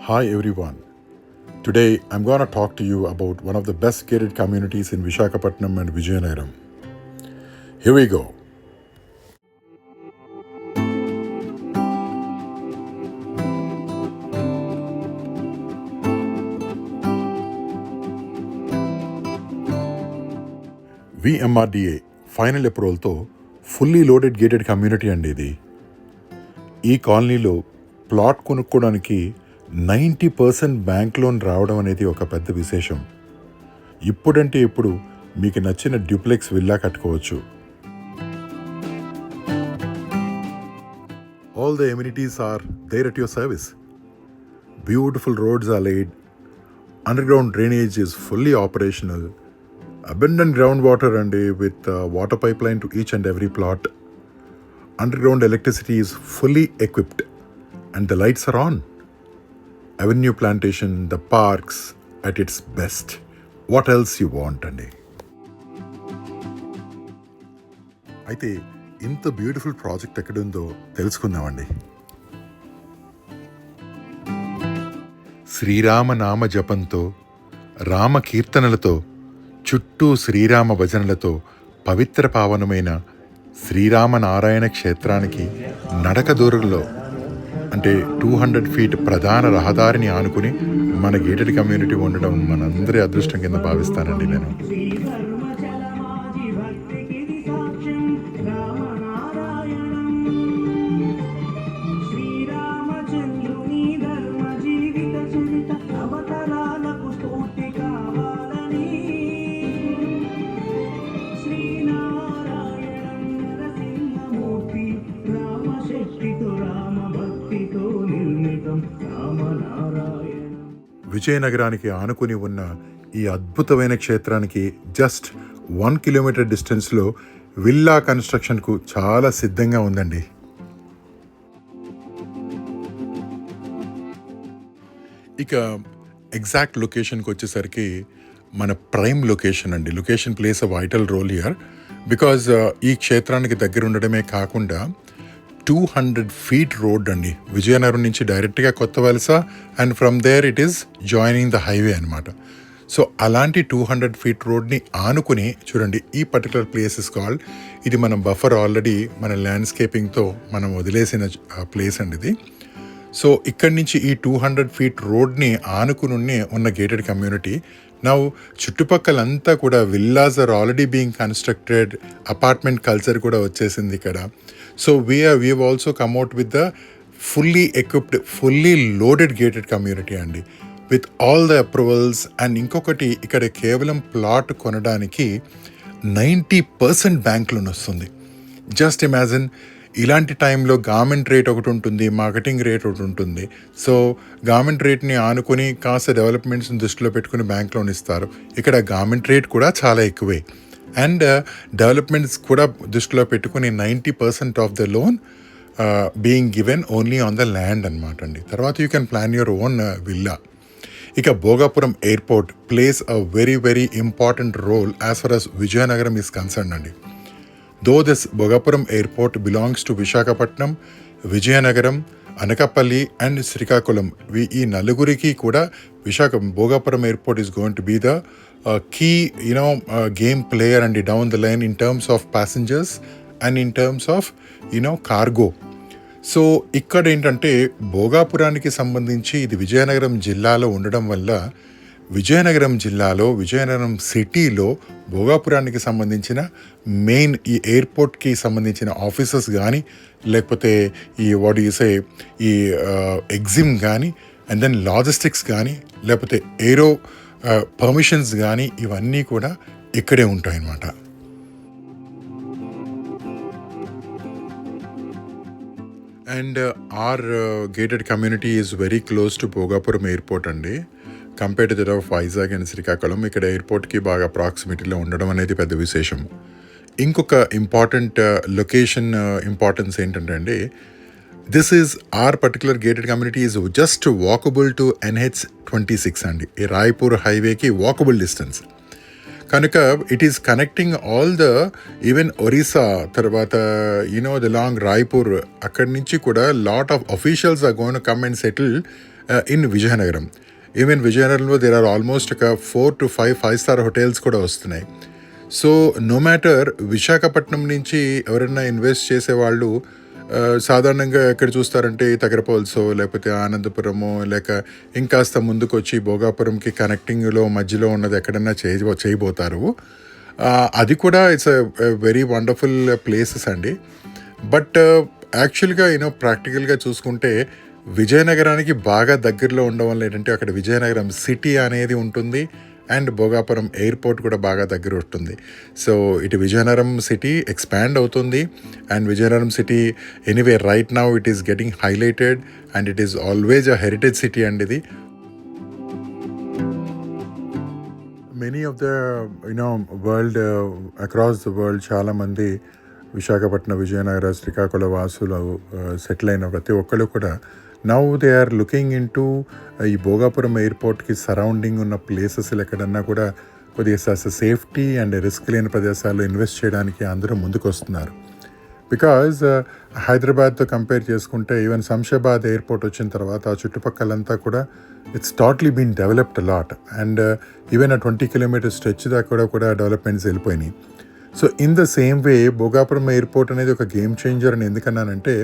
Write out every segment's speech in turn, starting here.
Hi everyone. Today I'm going to talk to you about one of the best gated communities in Visakhapatnam and Vijayanagaram. Here we go. VMRDA final అప్రూవల్తో fully loaded gated community అండి ఇది. ఈ కాలనీలో plot కొనుక్కోవడానికి 90% bank loan రావడం అనేది ఒక పెద్ద విశేషం. ఇప్పుడంటే ఇప్పుడు మీకు నచ్చిన డ్యూప్లెక్స్ విల్లా కట్టుకోవచ్చు. All the amenities are there at your service. Beautiful roads are laid, underground drainage is fully operational, abundant groundwater and with water pipeline to each and every plot. Underground electricity is fully equipped and the lights are on. Avenue plantation, the parks at its best. What else you want అండి? అయితే ఇంత beautiful project ఎక్కడుందో తెలుసుకుందామండి. శ్రీరామ నామ జపంతో, రామ కీర్తనలతో, చుట్టూ శ్రీరామ భజనలతో పవిత్ర పావనమైన శ్రీరామనారాయణ క్షేత్రానికి నడక దూరంలో అంటే 200 feet ప్రధాన రహదారిని ఆనుకుని మన గేటెడ్ కమ్యూనిటీ ఉండడం మనందరి అదృష్టం కింద భావిస్తానండి నేను. విజయనగరానికి ఆనుకుని ఉన్న ఈ అద్భుతమైన క్షేత్రానికి జస్ట్ 1 kilometer డిస్టెన్స్లో విల్లా కన్స్ట్రక్షన్కు చాలా సిద్ధంగా ఉందండి. ఇక ఎగ్జాక్ట్ లొకేషన్కి వచ్చేసరికి మన ప్రైమ్ లొకేషన్ అండి. Location place a vital role here because ఈ క్షేత్రానికి దగ్గర ఉండడమే కాకుండా 200 feet రోడ్ అండి. విజయనగరం నుంచి డైరెక్ట్గా కొత్త వలస and from there it is joining the highway అనమాట. సో అలాంటి 200 feet రోడ్ని ఆనుకుని చూడండి ఈ పర్టికులర్ ప్లేస్ ఇస్ కాల్డ్, ఇది మనం బఫర్ ఆల్రెడీ మన ల్యాండ్స్కేపింగ్తో మనం వదిలేసిన ప్లేస్ అండి ఇది. సో ఇక్కడి నుంచి ఈ 200 feet రోడ్ని ఆనుకుని ఉన్న గేటెడ్ కమ్యూనిటీ. నౌ చుట్టుపక్కలంతా కూడా villas are already being constructed, apartment culture కూడా వచ్చేసింది ఇక్కడ. So we've also come out with the fully equipped, fully loaded gated community అండి with all the approvals. And ఇంకొకటి, ఇక్కడ కేవలం ప్లాట్ కొనడానికి 90% బ్యాంక్ లోన్ వస్తుంది. జస్ట్ ఇమాజిన్, ఇలాంటి టైంలో గవర్నమెంట్ రేట్ ఒకటి ఉంటుంది, మార్కెటింగ్ రేట్ ఒకటి ఉంటుంది. సో గవర్నమెంట్ రేట్ని ఆనుకొని కాస్త డెవలప్మెంట్స్ని దృష్టిలో పెట్టుకుని బ్యాంక్ లోన్ ఇస్తారు. ఇక్కడ గవర్నమెంట్ రేట్ కూడా చాలా ఎక్కువే అండ్ డెవలప్మెంట్స్ కూడా దృష్టిలో పెట్టుకుని 90% of the loan being given only on the land అనమాట అండి. తర్వాత you can plan your own villa. ఇక Bhogapuram airport plays a very very important role as far as Vizianagaram is concern అండి. Though this Bhogapuram airport belongs to Visakhapatnam, Vijayanagaram, Anakapalli and Srikakulam, ఈ నలుగురికి కూడా Bhogapuram airport is going to be the key game player and down the line in terms of passengers and in terms of cargo. So ఇక్కడ ఏంటంటే భోగాపురానికి సంబంధించి ఇది విజయనగరం జిల్లాలో ఉండడం వల్ల విజయనగరం జిల్లాలో, విజయనగరం సిటీలో భోగాపురానికి సంబంధించిన మెయిన్ ఈ ఎయిర్పోర్ట్కి సంబంధించిన ఆఫీసర్స్ కానీ, లేకపోతే ఈ ఈ ఎగ్జిమ్ కానీ, అండ్ దెన్ లాజిస్టిక్స్ కానీ, లేకపోతే ఏరో పర్మిషన్స్ కానీ, ఇవన్నీ కూడా ఇక్కడే ఉంటాయన్నమాట. And our gated community is very close to Bhogapuram airport అండి. Compare to that of Vizag and Srikakulam, ఇక్కడ ఎయిర్పోర్ట్కి బాగా ప్రాక్సిమిటీలో ఉండడం అనేది పెద్ద విశేషం. ఇంకొక ఇంపార్టెంట్ లొకేషన్ ఇంపార్టెన్స్ ఏంటంటే అండి, this is our particular gated community is just walkable to NH26 అండి. ఈ రాయ్పూర్ హైవేకి వాకబుల్ డిస్టెన్స్ కనుక it is connecting all the even Orissa, తర్వాత ద లాంగ్ రాయ్పూర్, అక్కడి నుంచి కూడా lot of officials are going to come and settle in Vizianagaram. Even విజయనగరంలో there are almost ఒక 4 to 5 5-star హోటల్స్ కూడా వస్తున్నాయి. సో నో మ్యాటర్ విశాఖపట్నం నుంచి ఎవరైనా ఇన్వెస్ట్ చేసేవాళ్ళు సాధారణంగా ఎక్కడ చూస్తారంటే తగరపోల్సో లేకపోతే ఆనందపురమో లేక ఇంకాస్త ముందుకు వచ్చి భోగాపురంకి కనెక్టింగ్లో మధ్యలో ఉన్నది ఎక్కడన్నా చేయబోతారు. అది కూడా ఇట్స్ వెరీ వండర్ఫుల్ ప్లేసెస్ అండి. బట్ యాక్చువల్గా ప్రాక్టికల్గా చూసుకుంటే విజయనగరానికి బాగా దగ్గరలో ఉండడం వల్ల ఏంటంటే అక్కడ విజయనగరం సిటీ అనేది ఉంటుంది అండ్ భోగాపురం ఎయిర్పోర్ట్ కూడా బాగా దగ్గర ఉంటుంది. సో ఇటు విజయనగరం సిటీ ఎక్స్పాండ్ అవుతుంది and Vizianagaram city anyway right now it is getting highlighted and it is always a heritage city and ఇది. Many of the world across the world చాలామంది విశాఖపట్నం విజయనగర శ్రీకాకుళ వాసులు సెటిల్ అయిన ప్రతి ఒక్కరు కూడా now they are looking in to ఈ భోగాపురం ఎయిర్పోర్ట్కి surrounding ఉన్న ప్లేసెస్ ఎక్కడన్నా కూడా కొద్దిగా సేఫ్టీ అండ్ రిస్క్ లేని ప్రదేశాల్లో ఇన్వెస్ట్ చేయడానికి అందరూ ముందుకు వస్తున్నారు. బికాజ్ హైదరాబాద్తో కంపేర్ చేసుకుంటే ఈవెన్ శంషాబాద్ ఎయిర్పోర్ట్ వచ్చిన తర్వాత ఆ చుట్టుపక్కలంతా కూడా it's totally been developed lot and even ఆ 20 kilometer స్ట్రెచ్ దాకా కూడా డెవలప్మెంట్స్ వెళ్ళిపోయినాయి. So in the same way Bhogapuram airport అనేది ఒక గేమ్ చేంజర్ అని ఎందుకన్నానంటే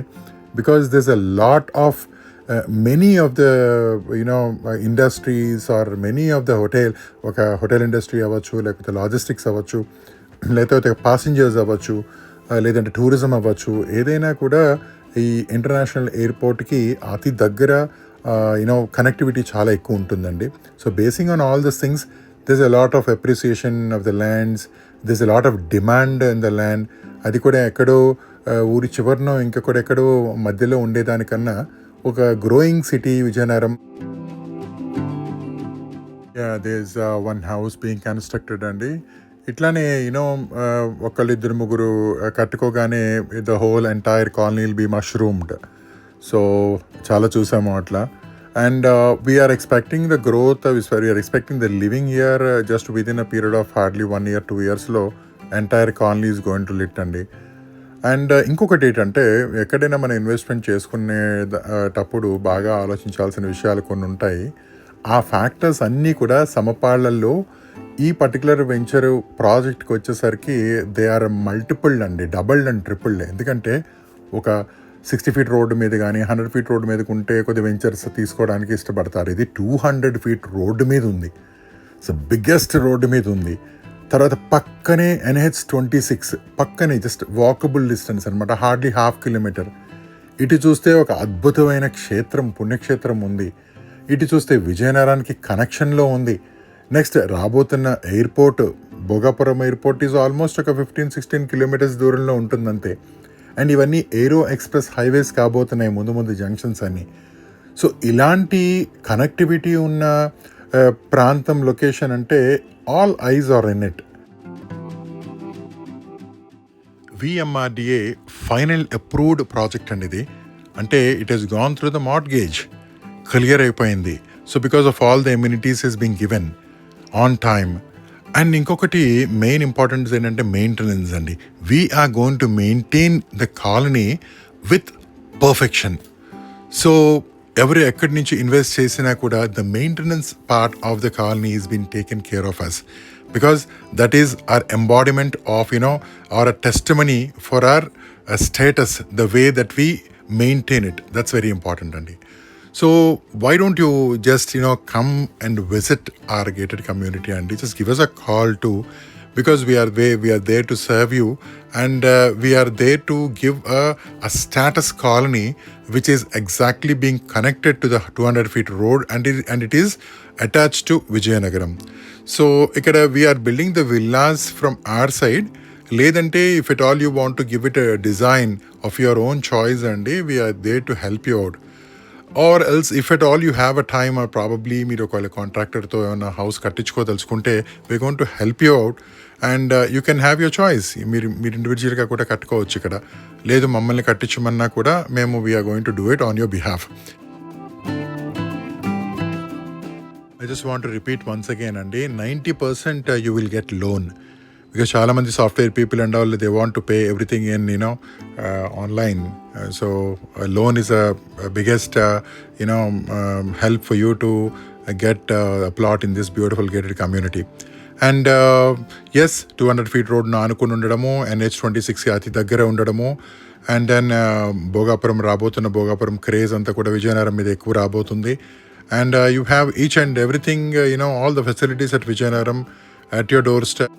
because this a lot of many of the industries or many of the ఒక hotel industry అవ్వచ్చు లేకపోతే లాజిస్టిక్స్ అవ్వచ్చు లేకపోతే పాసింజర్స్ అవ్వచ్చు లేదంటే టూరిజం అవ్వచ్చు ఏదైనా కూడా ఈ ఇంటర్నేషనల్ ఎయిర్పోర్ట్కి అతి దగ్గర కనెక్టివిటీ చాలా ఎక్కువ ఉంటుందండి. So basing on all this things this a lot of appreciation of the lands, this a lot of demand in the land. అది కూడా ఎక్కడో ఊరి చివరినో ఇంకా కూడా ఎక్కడో మధ్యలో ఉండేదానికన్నా ఒక growing city Vizianagaram. There is one house being constructed అండి. ఇట్లానే ఒకళ్ళిద్దరు ముగ్గురు కట్టుకోగానే the whole entire colony will be mushroomed. So చాలా చూసాము అట్లా. And we are expecting the growth, we are expecting the living year just with in a period of hardly 1 year 2 yearsలో entire colony is going to lit అండి. And ఇంకొకటి ఏంటంటే ఎక్కడైనా మనం investment చేసుకునేటప్పుడు బాగా ఆలోచించాల్సిన విషయాలు కొన్ని ఉంటాయి. ఆ ఫ్యాక్టర్స్ అన్నీ కూడా సమపాళ్లలో ఈ పర్టికులర్ వెంచర్ ప్రాజెక్ట్కి వచ్చేసరికి దే ఆర్ మల్టిపుల్ అండి, డబుల్ అండ్ ట్రిపుల్. ఎందుకంటే ఒక 60 feet రోడ్డు మీద కానీ 100 feet రోడ్డు మీదకి ఉంటే కొద్ది వెంచర్స్ తీసుకోవడానికి ఇష్టపడతారు. ఇది 200 feet రోడ్డు మీద ఉంది. సో బిగ్గెస్ట్ రోడ్డు మీద ఉంది. తర్వాత పక్కనే NH26 పక్కనే జస్ట్ వాకబుల్ డిస్టెన్స్ అనమాట, హార్డ్లీ 1/2 kilometer. ఇటు చూస్తే ఒక అద్భుతమైన క్షేత్రం, పుణ్యక్షేత్రం ఉంది. ఇటు చూస్తే విజయనగరానికి కనెక్షన్లో ఉంది. నెక్స్ట్ రాబోతున్న airport Bhogapuram airport is almost ఒక 15-16 kilometers దూరంలో ఉంటుందంతే. అండ్ ఇవన్నీ ఏరో ఎక్స్ప్రెస్ హైవేస్ కాబోతున్నాయి ముందు ముందు జంక్షన్స్ అన్నీ. సో ఇలాంటి కనెక్టివిటీ ఉన్న ప్రాంతం లొకేషన్ అంటే all eyes are in it. VMRDA final approved project అండి ఇది. అంటే it has gone through the mortgage, clear అయిపోయింది. So because of all the amenities is being given on time. And ఇంకొకటి main importance ఏంటంటే maintenance అండి. We are going to maintain the colony with perfection. So ఎవరు ఎక్కడి నుంచి invest చేసినా కూడా the maintenance part of the colony is been taken care of us, because that is our embodiment of or a testimony for our status, the way that we maintain it. That's very important andi. So why don't you just come and visit our gated community and just give us a call too, because we are there to serve you, and we are there to give a status colony which is exactly being connected to the 200 feet road, and it is attached to Vijayanagaram. So ikkada we are building the villas from our side. Ledante if at all you want to give it a design of your own choice, and we are there to help you out. Or else if at all you have a time, or probably మీరు ఒక contractor తో ఏమైనా house కట్టించుకోదలుచుకుంటే we are going to help you out, and you can have your choice. మీరు ఇండివిజువల్గా కూడా కట్టుకోవచ్చు ఇక్కడ. లేదు మమ్మల్ని కట్టించమన్నా కూడా మేము we are going to do it on your behalf. I just want to repeat once again అండి, 90% you will get loan. because చాలా మంది software people and all they want to pay everything in online. So loan is a biggest help for you to get a plot in this beautiful gated community. And ఎస్ 200 feet రోడ్ను ఆనుకుని ఉండడము, NH26కి అతి దగ్గర ఉండడము, and then Bhogapuram రాబోతున్న Bhogapuram craze అంతా కూడా విజయనగరం మీద ఎక్కువ రాబోతుంది. And you have each and everything all the facilities at Vizianagaram at your door step.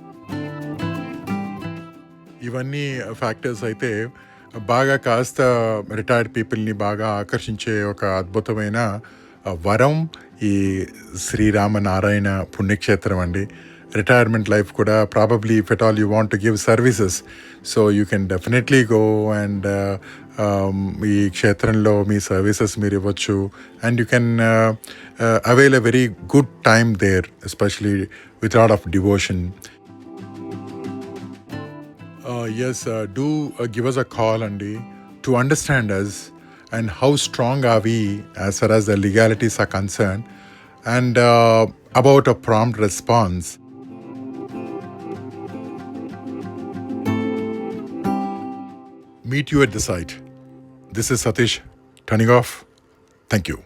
ఇవన్నీ ఫ్యాక్టర్స్ అయితే బాగా కాస్త రిటైర్డ్ పీపుల్ని బాగా ఆకర్షించే ఒక అద్భుతమైన వరం ఈ శ్రీరామనారాయణ పుణ్యక్షేత్రం అండి. రిటైర్మెంట్ లైఫ్ కూడా probably if at all you want to give services, so you can definitely go and ఈ క్షేత్రంలో మీ సర్వీసెస్ మీరు ఇవ్వచ్చు. And you can avail a very good time there, especially with lot of devotion. Yes, do give us a call Andy to understand us and how strong are we as far as the legalities are concerned, and about a prompt response. Meet you at the site. This is Satish turning off. Thank you.